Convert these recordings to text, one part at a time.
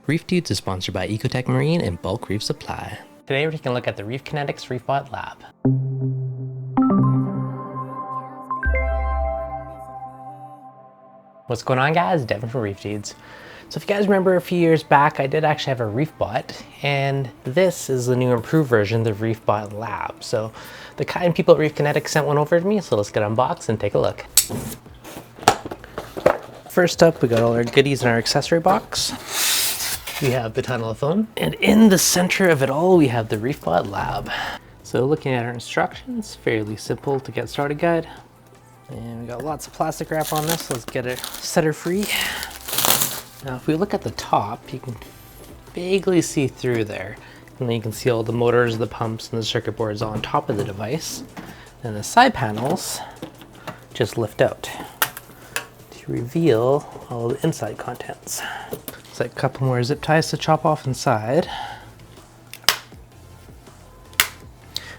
Reef Dudes is sponsored by Ecotech Marine and Bulk Reef Supply. Today we're taking a look at the Reef Kinetics ReefBot Lab. What's going on, guys? Devin from Reef Dudes. So if you guys remember a few years back, I did actually have a ReefBot, and this is the new improved version, the ReefBot Lab. So the kind people at Reef Kinetics sent one over to me, so let's get unboxed and take a look. First up, we got all our goodies in our accessory box. We have the tunnel of foam, and in the center of it all, we have the ReefBot Lab. So looking at our instructions, fairly simple to get started guide. And we got lots of plastic wrap on this, so let's get it setter free. Now, if we look at the top, you can vaguely see through there. And then you can see all the motors, the pumps, and the circuit boards on top of the device. And the side panels just lift out to reveal all the inside contents. It's like a couple more zip ties to chop off inside.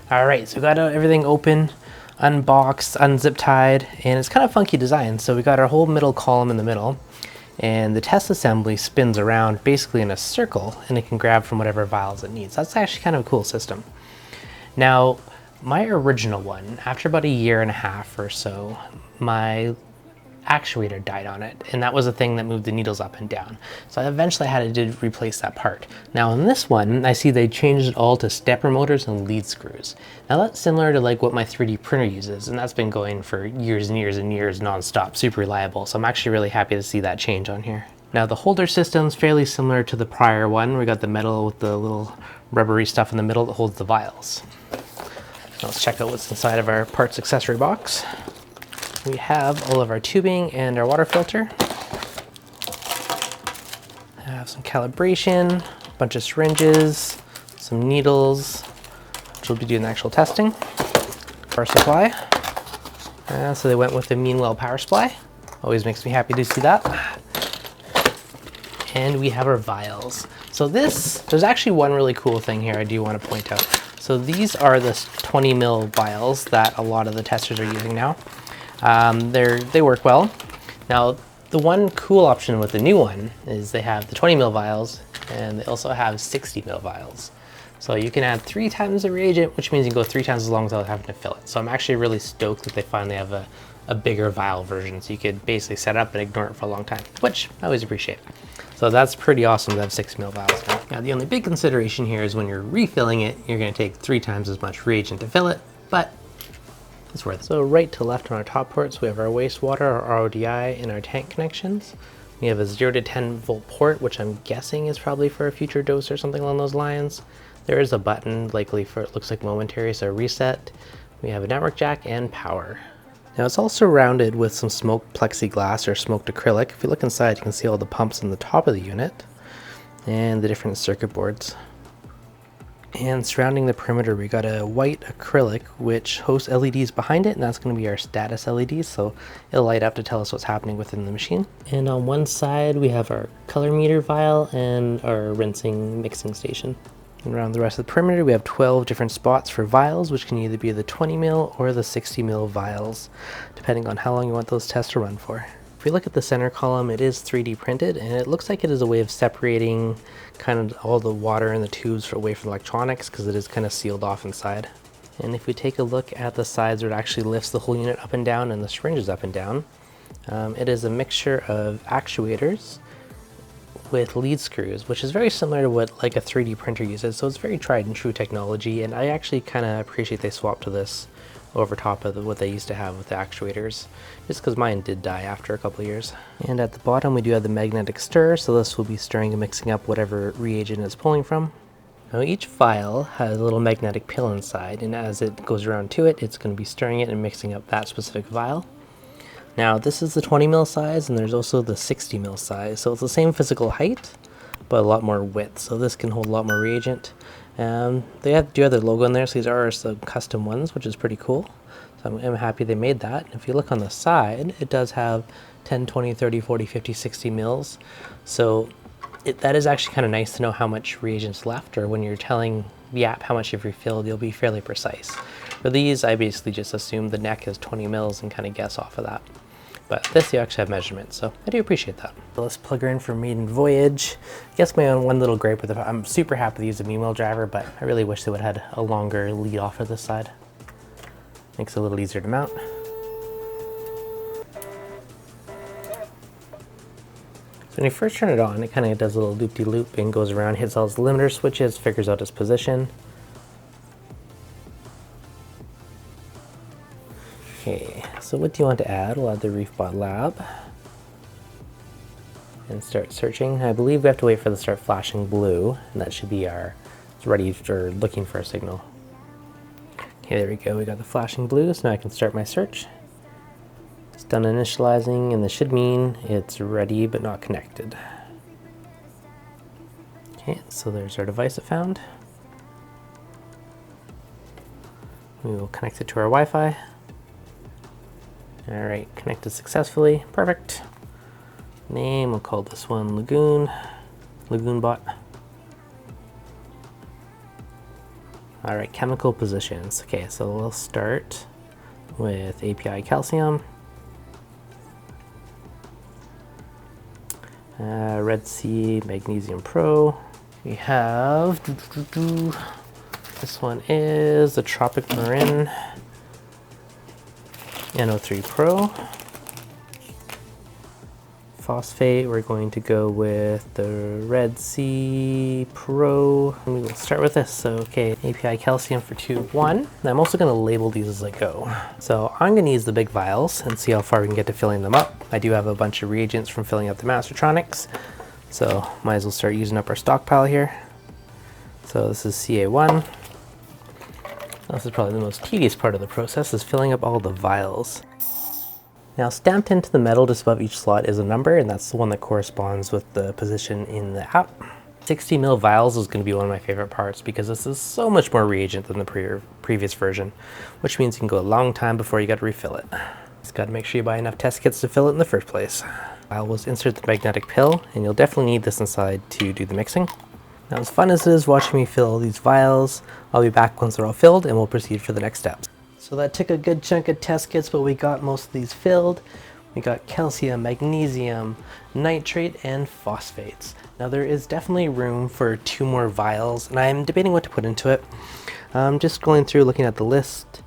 All right, so we got everything open, unboxed, unzip tied, and it's kind of funky design. So we got our whole middle column in the middle, and the test assembly spins around basically in a circle, and it can grab from whatever vials it needs. That's actually kind of a cool system. Now, my original one, after about a year and a half or so, my actuator died on it, and that was the thing that moved the needles up and down. So I eventually had to replace that part. Now in this one, I see they changed it all to stepper motors and lead screws. Now that's similar to like what my 3D printer uses, and that's been going for years and years and years non-stop, super reliable. So I'm actually really happy to see that change on here. Now the holder system's fairly similar to the prior one. We got the metal with the little rubbery stuff in the middle that holds the vials. Now let's check out what's inside of our parts accessory box. We have all of our tubing and our water filter. I have some calibration, a bunch of syringes, some needles, which we'll be doing the actual testing. Power supply. So they went with the Meanwell power supply. Always makes me happy to see that. And we have our vials. So there's actually one really cool thing here I do want to point out. So these are the 20 ml vials that a lot of the testers are using now. They work well. Now, the one cool option with the new one is they have the 20 ml vials, and they also have 60 ml vials. So you can add 3 times the reagent, which means you can go 3 times as long without having to fill it. So I'm actually really stoked that they finally have a bigger vial version, so you could basically set up and ignore it for a long time, which I always appreciate. So that's pretty awesome to have 60 ml vials now. Now, the only big consideration here is when you're refilling it, you're going to take 3 times as much reagent to fill it, but it's worth it. So right to left on our top ports, we have our wastewater, our RODI, and our tank connections. We have a 0 to 10 volt port, which I'm guessing is probably for a future dose or something along those lines. There is a button, likely for, it looks like momentary, so reset. We have a network jack and power. Now it's all surrounded with some smoked plexiglass or smoked acrylic. If you look inside, you can see all the pumps in the top of the unit and the different circuit boards. And surrounding the perimeter, we got a white acrylic which hosts LEDs behind it, and that's going to be our status LEDs, so it'll light up to tell us what's happening within the machine. And on one side we have our color meter vial and our rinsing mixing station. And around the rest of the perimeter we have 12 different spots for vials, which can either be the 20 ml or the 60 ml vials, depending on how long you want those tests to run for. If we look at the center column, it is 3D printed, and it looks like it is a way of separating kind of all the water in the tubes away from electronics, because it is kind of sealed off inside. And if we take a look at the sides where it actually lifts the whole unit up and down and the syringes up and down, it is a mixture of actuators with lead screws, which is very similar to what like a 3D printer uses. So it's very tried and true technology, and I actually kind of appreciate they swapped to this over top of what they used to have with the actuators, just because mine did die after a couple of years. And at the bottom we do have the magnetic stir, so this will be stirring and mixing up whatever reagent it's pulling from. Now each vial has a little magnetic pill inside, and as it goes around to it, it's going to be stirring it and mixing up that specific vial. Now this is the 20 ml size, and there's also the 60 ml size, so it's the same physical height but a lot more width, so this can hold a lot more reagent. They do have their logo in there, so these are some custom ones, which is pretty cool. So I'm happy they made that. And if you look on the side, it does have 10, 20, 30, 40, 50, 60 mils. So that is actually kind of nice to know how much reagent's left, or when you're telling the app how much you've refilled, you'll be fairly precise. For these, I basically just assume the neck is 20 mils and kind of guess off of that. But this you actually have measurements, so I do appreciate that. So let's plug her in for maiden voyage. I guess my own one little gripe with it, I'm super happy to use a Meanwheel driver, but I really wish they would have had a longer lead off of this side. Makes it a little easier to mount. So when you first turn it on, it kind of does a little loop-de-loop and goes around, hits all its limiter switches, figures out its position. Okay, so what do you want to add? We'll add the ReefBot Lab and start searching. I believe we have to wait for it to start flashing blue, and that should be it's ready for looking for a signal. Okay, there we go. We got the flashing blue, so now I can start my search. It's done initializing, and this should mean it's ready but not connected. Okay, so there's our device it found. We will connect it to our Wi-Fi. All right, connected successfully. Perfect. Name, we'll call this one Lagoon Bot. All right, chemical positions. Okay, so we'll start with API calcium. Red Sea Magnesium Pro. We have, this one is the Tropic Marin NO3 Pro. Phosphate, we're going to go with the Red Sea Pro. And we will start with this. So, okay, API calcium for tube 1. And I'm also going to label these as I go. So I'm going to use the big vials and see how far we can get to filling them up. I do have a bunch of reagents from filling up the Mastertronics. So might as well start using up our stockpile here. So this is CA1. This is probably the most tedious part of the process, is filling up all the vials. Now stamped into the metal just above each slot is a number, and that's the one that corresponds with the position in the app. 60 ml vials is going to be one of my favorite parts because this is so much more reagent than the previous version, which means you can go a long time before you got to refill it. Just got to make sure you buy enough test kits to fill it in the first place. I will insert the magnetic pill, and you'll definitely need this inside to do the mixing. Now, as fun as it is watching me fill all these vials, I'll be back once they're all filled and we'll proceed for the next steps. So that took a good chunk of test kits, but we got most of these filled. We got calcium, magnesium, nitrate, and phosphates. Now there is definitely room for 2 more vials, and I'm debating what to put into it. Just going through looking at the list.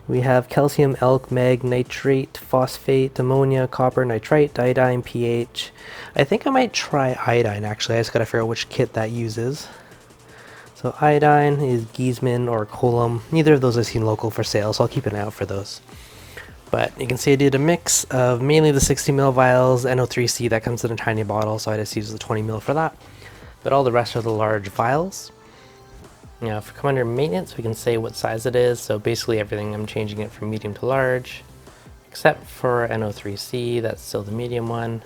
We have calcium, elk, mag, nitrate, phosphate, ammonia, copper, nitrite, iodine, pH. I think I might try iodine actually. I just gotta figure out which kit that uses. So iodine is Giesman or Colum. Neither of those I've seen local for sale, so I'll keep an eye out for those. But you can see I did a mix of mainly the 60 ml vials, NO3C, that comes in a tiny bottle, so I just used the 20 ml for that. But all the rest are the large vials. Now, if we come under maintenance, we can say what size it is. So basically everything, I'm changing it from medium to large, except for NO3C, that's still the medium one,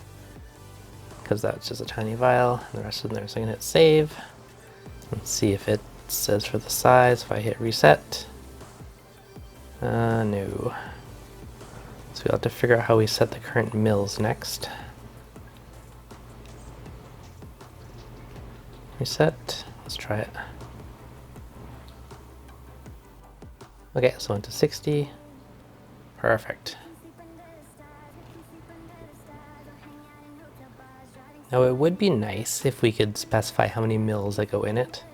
because that's just a tiny vial, and the rest of them there. So I'm gonna hit save. Let's see if it says for the size. If I hit reset, no. So we'll have to figure out how we set the current mils next. Reset, let's try it. Okay, so into 60. Perfect. Now it would be nice if we could specify how many mils that go in it.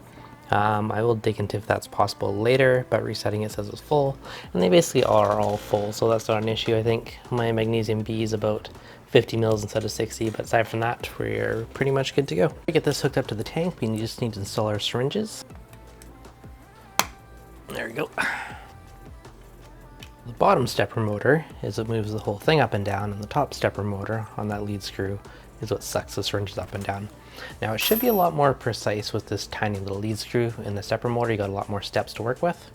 I will dig into if that's possible later, but resetting it says it's full. And they basically are all full, so that's not an issue, I think. My magnesium B is about 50 mils instead of 60, but aside from that, we're pretty much good to go. To get this hooked up to the tank, we just need to install our syringes. There we go. The bottom stepper motor is what moves the whole thing up and down, and the top stepper motor on that lead screw is what sucks the syringes up and down. Now it should be a lot more precise with this tiny little lead screw in the stepper motor. You got a lot more steps to work with.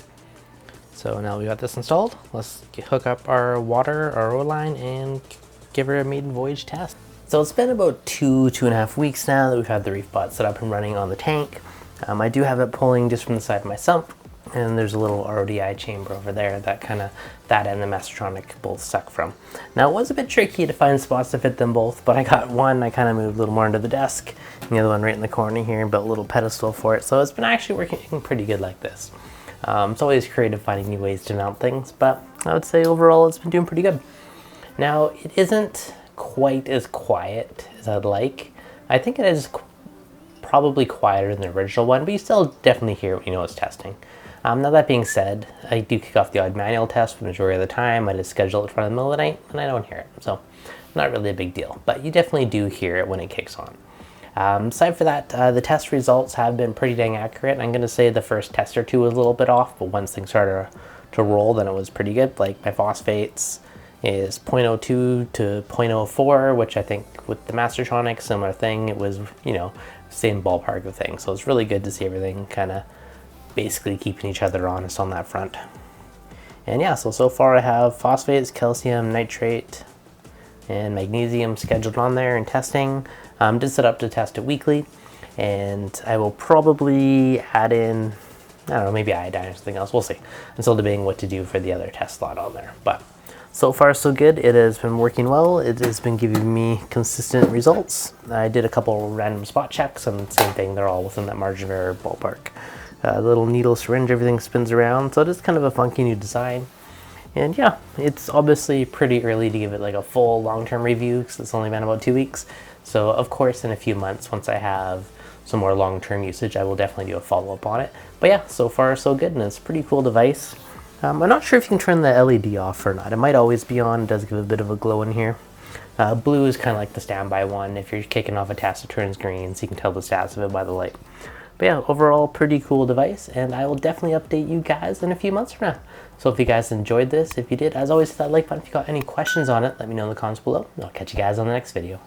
So now we got this installed, let's hook up our water, our oil line, and give her a maiden voyage test. So it's been about 2.5 weeks now that we've had the ReefBot set up and running on the tank. I do have it pulling just from the side of my sump, and there's a little RODI chamber over there that that and the Mastertronic both suck from. Now it was a bit tricky to find spots to fit them both, but I got one I kind of moved a little more into the desk, and the other one right in the corner here, and built a little pedestal for it. So it's been actually working pretty good like this. It's always creative finding new ways to mount things, but I would say overall it's been doing pretty good. Now, it isn't quite as quiet as I'd like. I think it is probably quieter than the original one, but you still definitely hear what you know it's testing. Now that being said, I do kick off the odd manual test for the majority of the time. I just schedule it for the middle of the night, and I don't hear it. So not really a big deal, but you definitely do hear it when it kicks on. Aside for that, the test results have been pretty dang accurate. I'm going to say the first test or two was a little bit off, but once things started to roll, then it was pretty good. Like my phosphates is 0.02 to 0.04, which I think with the Mastertronic, similar thing. It was, you know, same ballpark of things. So it's really good to see everything kind of basically keeping each other honest on that front. And yeah, so far I have phosphates, calcium, nitrate, and magnesium scheduled on there and testing. Did set up to test it weekly, and I will probably add in, I don't know, maybe iodine or something else. We'll see. I'm still debating what to do for the other test slot on there. But so far so good. It has been working well. It has been giving me consistent results. I did a couple random spot checks, and same thing, they're all within that margin of error ballpark. Little needle syringe, everything spins around, so it is kind of a funky new design. And yeah, it's obviously pretty early to give it like a full long-term review because it's only been about 2 weeks. So of course, in a few months, once I have some more long-term usage, I will definitely do a follow-up on it. But yeah, so far so good, and it's a pretty cool device. I'm not sure if you can turn the LED off or not. It might always be on. It does give a bit of a glow in here. Blue is kind of like the standby one. If you're kicking off a task, it turns green, so you can tell the status of it by the light. But yeah, overall, pretty cool device, and I will definitely update you guys in a few months from now. So if you guys enjoyed this, if you did, as always, hit that like button. If you got any questions on it, let me know in the comments below, and I'll catch you guys on the next video.